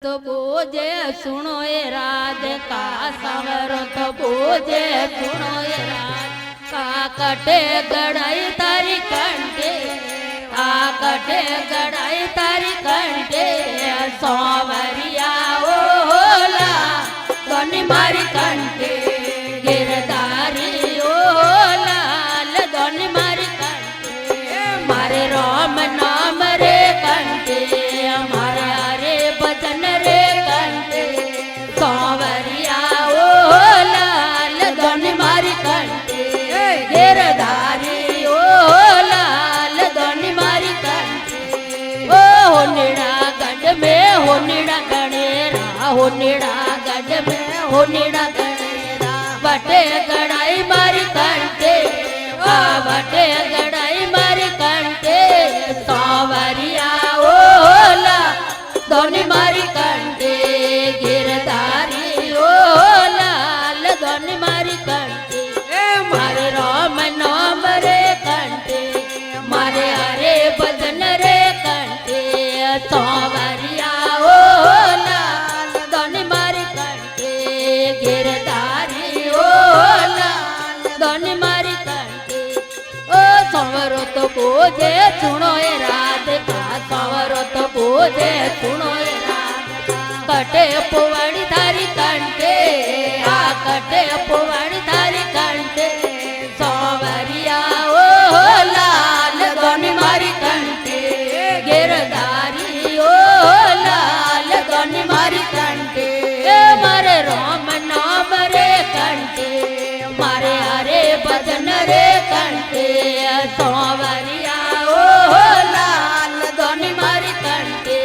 तो पूजे सुनो ये राज का सवर तो पूजे सुनो ये राज का कटे गड़ाई तारी कंटे आ कटे गड़ाई तारी कंटे सोवरिया ओला दोनी मारी कंटे गिरदारी ओला दोनी मारी कंटे मारे राम नाम रे कंटे मारे हरे भजन रे कंटे सोवरिया ओला दोनी मारी कंटे गिरदारी ओला दोनी मारी कंटे ओ होनिड़ा गढ़ में होनिड़ा गणेरा होनिड़ा गढ़ में होनिड़ा गणेरा बटे गड़ाई मारी कंटे आ बटे गड़ाई मारी कंटे सोवरिया ओला दोनी मारी कंटे गिरदारी ओला दोनी मारी कंटे मारे राम नाम रे कंटे मारे हरे भजन रे कंटे सोवरिया ओला दोनी मारी कंटे गिरदारी ओला दोनी मारी कंटे ओ सवरो तो पूजे सुनो ये राधिका सवरो तो पूजे सुनो ये राधिका कटे पुवाड़ी थारी कंटे आ कटे पुवाड़ी थारी कंटे सोवरिया ओला दोनी मारी कंटे गिरदारी ओला दोनी मारी कंटे मारे राम नाम रे कंटे मारे हरे भजन रे कंटे सोवरिया ओला दोनी मारी कंटे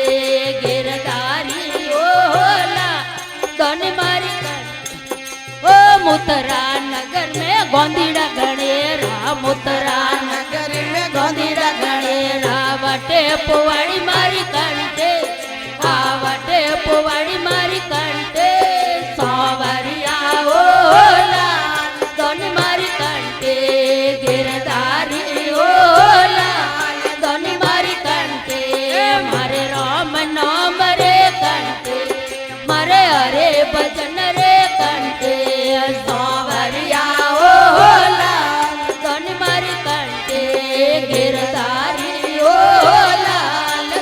गिरदारी ओला दोनी मारी कंटे ओ मुतरा नगर में गोंदीड़ा गणेरा मुतरा नगर में गोंदीड़ा गणेरा बटे पुवाड़ी मारी कंटे आ बटे पुवाड़ी मारी कंटे सोवरिया ओला दोनी मारी कंटे गिरदारी ओला दोनी मारी कंटे मारे राम नाम रे कंटे मारे हरे भजन रे कंटे सोवरिया ओला दोनी मारी कंटे गिरदारी ओला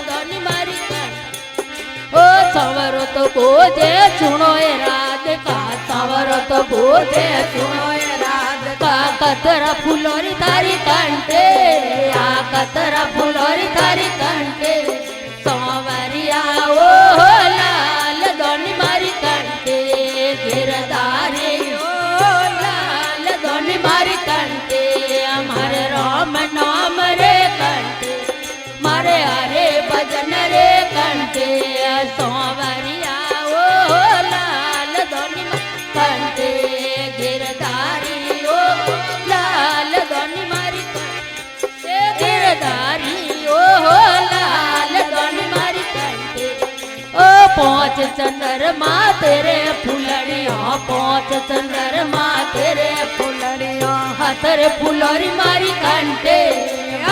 दोनी मारी कंटे ओ सवरो तो पूजे सुनो ये राधिका सवरो तो पूजे सुनो ये राधिका कतरा फुलोरी थारी कंटे आ कतरा फुलोरी थारी कंटे सोवरिया ओला दोनी मारी कंटे गिरदारी ओला दोनी मारी कंटे हमारे राम नाम रे कंटे मारे हरे भजन रे कंटे सोवरिया ओला दोनी कंटे गिरदारी ओला दोनी मारी कंटे गिरदारी ओला दोनी मारी कंटे ओ पहुँच चंद्रमा तेरे फुलड़िया पहुँच चंद्रमा तेरे फुलड़िया हथर फुलौरी मारी कंटे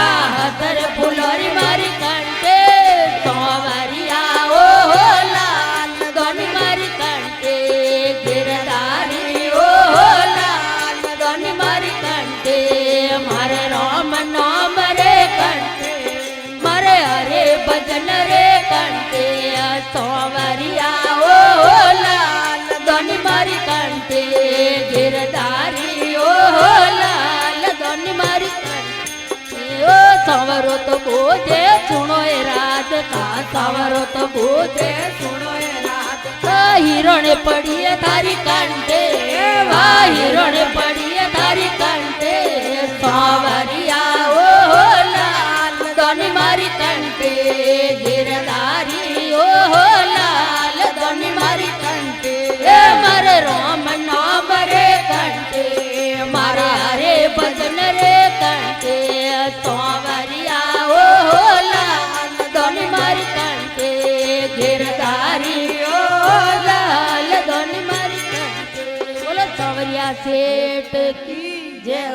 आ हथर फुलौरी मारी कंटे सोवरिया ओला दोनी मारी कंटे गिरदारी ओला दोनी मारी कंटे मारे राम नाम रे कंटे मारे हरे भजन रे कंटे सोवरिया ओला दोनी मारी कंटे गिरदारी ओला दोनी मारी कंटे ओ सवरो तो पूजे सुनो ये राधिका सवरो तो पूजे सुनो ये राधिका हिरण पड़ी है थारी कंटे वाह हिरण पड़ी है थारी कंटे सोवरिया ओला दोनी मारी कंटे गिरदारी ओला दोनी मारी कंटे मारे राम नाम रे कंटे मारे हरे भजन रे कंटे सोवरिया ओला दोनी मारी कंटे गिरदारी ओला दोनी मारी कंटे बोलो सोवरिया सेठ की जय।